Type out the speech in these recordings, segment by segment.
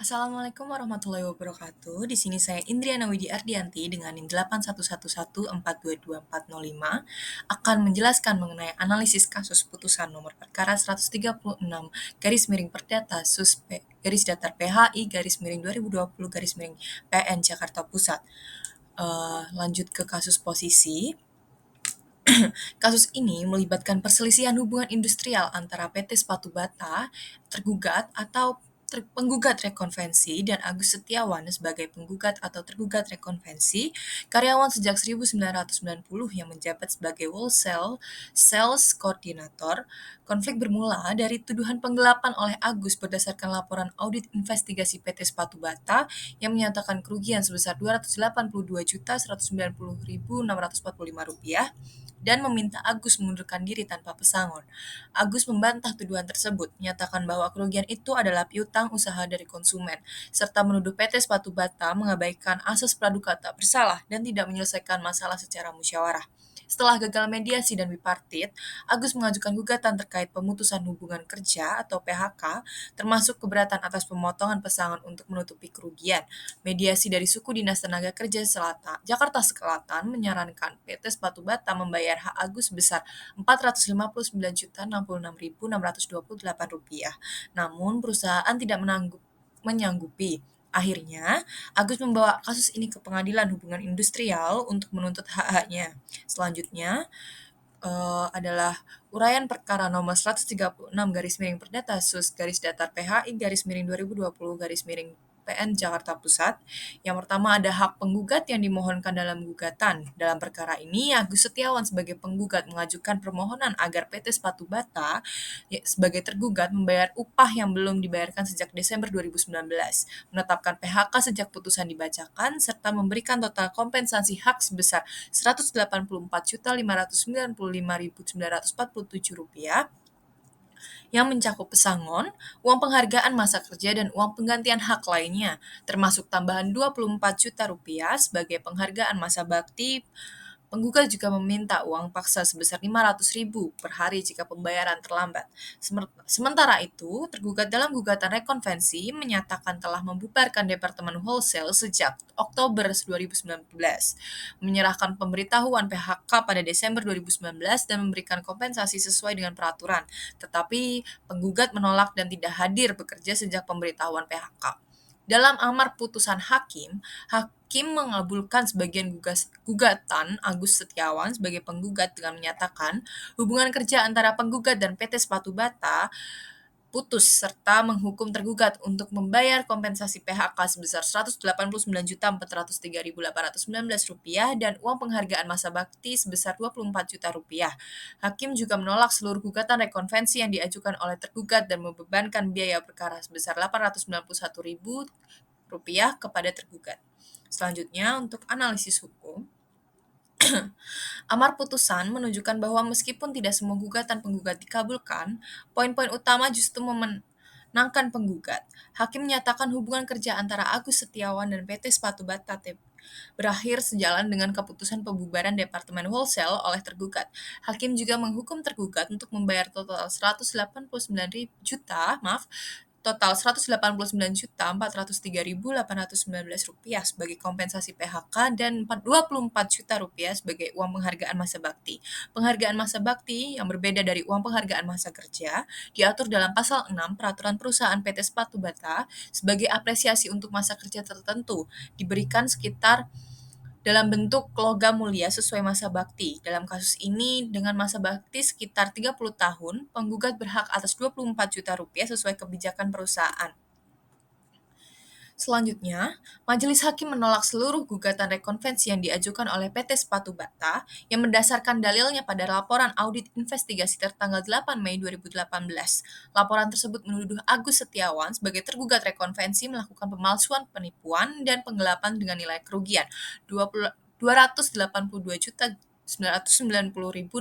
Assalamualaikum warahmatullahi wabarakatuh. Di sini saya Indriana Widi Ardianti dengan NIM 81114224405 akan menjelaskan mengenai analisis kasus putusan nomor perkara 136 garis miring Perdata Sus garis datar PHI garis miring 2020 garis miring PN Jakarta Pusat. Lanjut ke kasus posisi. Kasus ini melibatkan perselisihan hubungan industrial antara PT Sepatu Bata, tergugat atau penggugat rekonvensi dan Agus Setiawan sebagai penggugat atau tergugat rekonvensi, karyawan sejak 1990 yang menjabat sebagai wholesale sales coordinator. Konflik bermula dari tuduhan penggelapan oleh Agus berdasarkan laporan audit investigasi PT Sepatu Bata yang menyatakan kerugian sebesar Rp282.190.645 dan meminta Agus mengundurkan diri tanpa pesangon. Agus membantah tuduhan tersebut, menyatakan bahwa kerugian itu adalah piutang usaha dari konsumen, serta menuduh PT Sepatu Bata mengabaikan asas praduga tak bersalah dan tidak menyelesaikan masalah secara musyawarah. Setelah gagal mediasi dan bipartit, Agus mengajukan gugatan terkait pemutusan hubungan kerja atau PHK, termasuk keberatan atas pemotongan pesangon untuk menutupi kerugian. Mediasi dari Suku Dinas Tenaga Kerja Jakarta Selatan menyarankan PT Sepatu Bata membayar hak Agus sebesar Rp459.066.628. Namun perusahaan tidak menyanggupi. Akhirnya, Agus membawa kasus ini ke Pengadilan Hubungan Industrial untuk menuntut hak-haknya. Selanjutnya, adalah uraian perkara nomor 136 garis miring Perdata Sus garis datar PHI garis miring 2020 garis miring PN Jakarta Pusat. Yang pertama ada hak penggugat yang dimohonkan dalam gugatan. Dalam perkara ini, Agus Setiawan sebagai penggugat mengajukan permohonan agar PT Sepatu Bata sebagai tergugat membayar upah yang belum dibayarkan sejak Desember 2019, menetapkan PHK sejak putusan dibacakan, serta memberikan total kompensasi hak sebesar Rp184.595.947 yang mencakup pesangon, uang penghargaan masa kerja, dan uang penggantian hak lainnya, termasuk tambahan Rp24 juta sebagai penghargaan masa bakti. Penggugat juga meminta uang paksa sebesar Rp500.000 per hari jika pembayaran terlambat. Sementara itu, tergugat dalam gugatan rekonvensi menyatakan telah membubarkan Departemen Wholesale sejak Oktober 2019, menyerahkan pemberitahuan PHK pada Desember 2019 dan memberikan kompensasi sesuai dengan peraturan. Tetapi penggugat menolak dan tidak hadir bekerja sejak pemberitahuan PHK. Dalam amar putusan hakim mengabulkan sebagian gugatan Agus Setiawan sebagai penggugat dengan menyatakan hubungan kerja antara penggugat dan PT Sepatu Bata putus serta menghukum tergugat untuk membayar kompensasi PHK sebesar Rp189.403.819 dan uang penghargaan masa bakti sebesar Rp24 juta. Hakim juga menolak seluruh gugatan rekonvensi yang diajukan oleh tergugat dan membebankan biaya perkara sebesar Rp891.000 kepada tergugat. Selanjutnya, untuk analisis hukum, amar putusan menunjukkan bahwa meskipun tidak semua gugatan penggugat dikabulkan, poin-poin utama justru memenangkan penggugat. Hakim menyatakan hubungan kerja antara Agus Setiawan dan PT Sepatu Bata berakhir sejalan dengan keputusan pembubaran Departemen Wholesale oleh tergugat. Hakim juga menghukum tergugat untuk membayar total Rp189.403.819 sebagai kompensasi PHK dan Rp24 juta sebagai uang penghargaan masa bakti. Penghargaan masa bakti yang berbeda dari uang penghargaan masa kerja diatur dalam pasal 6 Peraturan Perusahaan PT Sepatu Bata sebagai apresiasi untuk masa kerja tertentu diberikan sekitar dalam bentuk logam mulia sesuai masa bakti. Dalam kasus ini, dengan masa bakti sekitar 30 tahun, penggugat berhak atas Rp24 juta sesuai kebijakan perusahaan. Selanjutnya, Majelis Hakim menolak seluruh gugatan rekonvensi yang diajukan oleh PT Sepatu Bata yang mendasarkan dalilnya pada laporan audit investigasi tertanggal 8 Mei 2018. Laporan tersebut menuduh Agus Setiawan sebagai tergugat rekonvensi melakukan pemalsuan, penipuan, dan penggelapan dengan nilai kerugian Rp282 juta Rp990.645,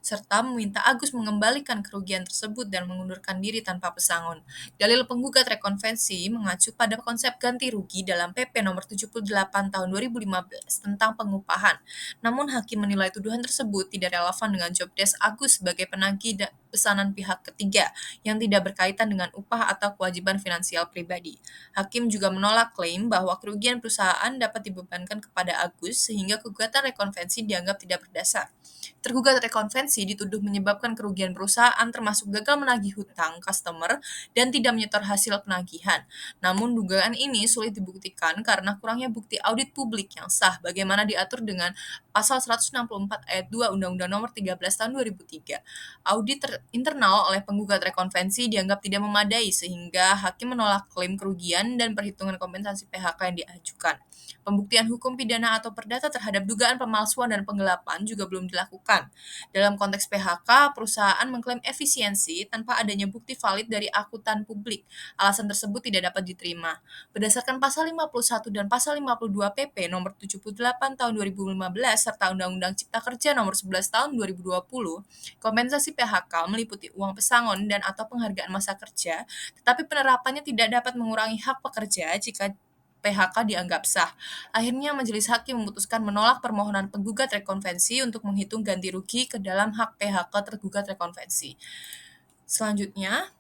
serta meminta Agus mengembalikan kerugian tersebut dan mengundurkan diri tanpa pesangon. Dalil penggugat rekonvensi mengacu pada konsep ganti rugi dalam PP Nomor 78 Tahun 2015 tentang pengupahan. Namun hakim menilai tuduhan tersebut tidak relevan dengan jobdesk Agus sebagai penagih pesanan pihak ketiga yang tidak berkaitan dengan upah atau kewajiban finansial pribadi. Hakim juga menolak klaim bahwa kerugian perusahaan dapat dibebankan kepada Agus sehingga gugatan rekonvensi dianggap tidak berdasar. Tergugat rekonvensi dituduh menyebabkan kerugian perusahaan termasuk gagal menagih hutang customer dan tidak menyetor hasil penagihan. Namun dugaan ini sulit dibuktikan karena kurangnya bukti audit publik yang sah bagaimana diatur dengan Pasal 164 Ayat 2 Undang-Undang Nomor 13 Tahun 2003. Audit internal oleh penggugat rekonvensi dianggap tidak memadai sehingga hakim menolak klaim kerugian dan perhitungan kompensasi PHK yang diajukan. Pembuktian hukum pidana atau perdata terhadap dugaan pemalsuan dan penggelapan juga belum dilakukan. Dalam konteks PHK, perusahaan mengklaim efisiensi tanpa adanya bukti valid dari akuntan publik. Alasan tersebut tidak dapat diterima. Berdasarkan Pasal 51 dan Pasal 52 PP Nomor 78 Tahun 2015 serta Undang-Undang Cipta Kerja Nomor 11 Tahun 2020, kompensasi PHK meliputi uang pesangon dan atau penghargaan masa kerja, tetapi penerapannya tidak dapat mengurangi hak pekerja jika PHK dianggap sah. Akhirnya majelis hakim memutuskan menolak permohonan penggugat rekonvensi untuk menghitung ganti rugi ke dalam hak PHK tergugat rekonvensi. Selanjutnya,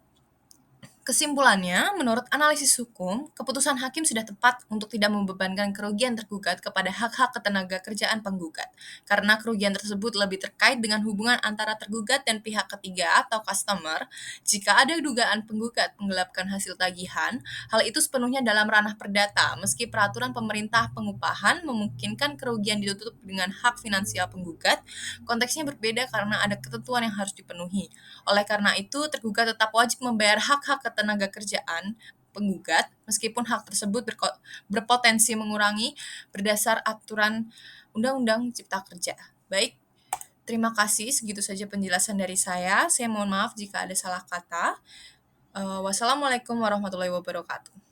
kesimpulannya, menurut analisis hukum, keputusan hakim sudah tepat untuk tidak membebankan kerugian tergugat kepada hak-hak ketenaga kerjaan penggugat, karena kerugian tersebut lebih terkait dengan hubungan antara tergugat dan pihak ketiga atau customer. Jika ada dugaan penggugat menggelapkan hasil tagihan, hal itu sepenuhnya dalam ranah perdata, meski peraturan pemerintah pengupahan memungkinkan kerugian ditutup dengan hak finansial penggugat, konteksnya berbeda karena ada ketentuan yang harus dipenuhi. Oleh karena itu, tergugat tetap wajib membayar hak-hak ketenaga kerjaan penggugat, meskipun hak tersebut berpotensi mengurangi berdasar aturan Undang-Undang Cipta Kerja. Baik, terima kasih. Segitu saja penjelasan dari saya. Saya mohon maaf jika ada salah kata. Wassalamualaikum warahmatullahi wabarakatuh.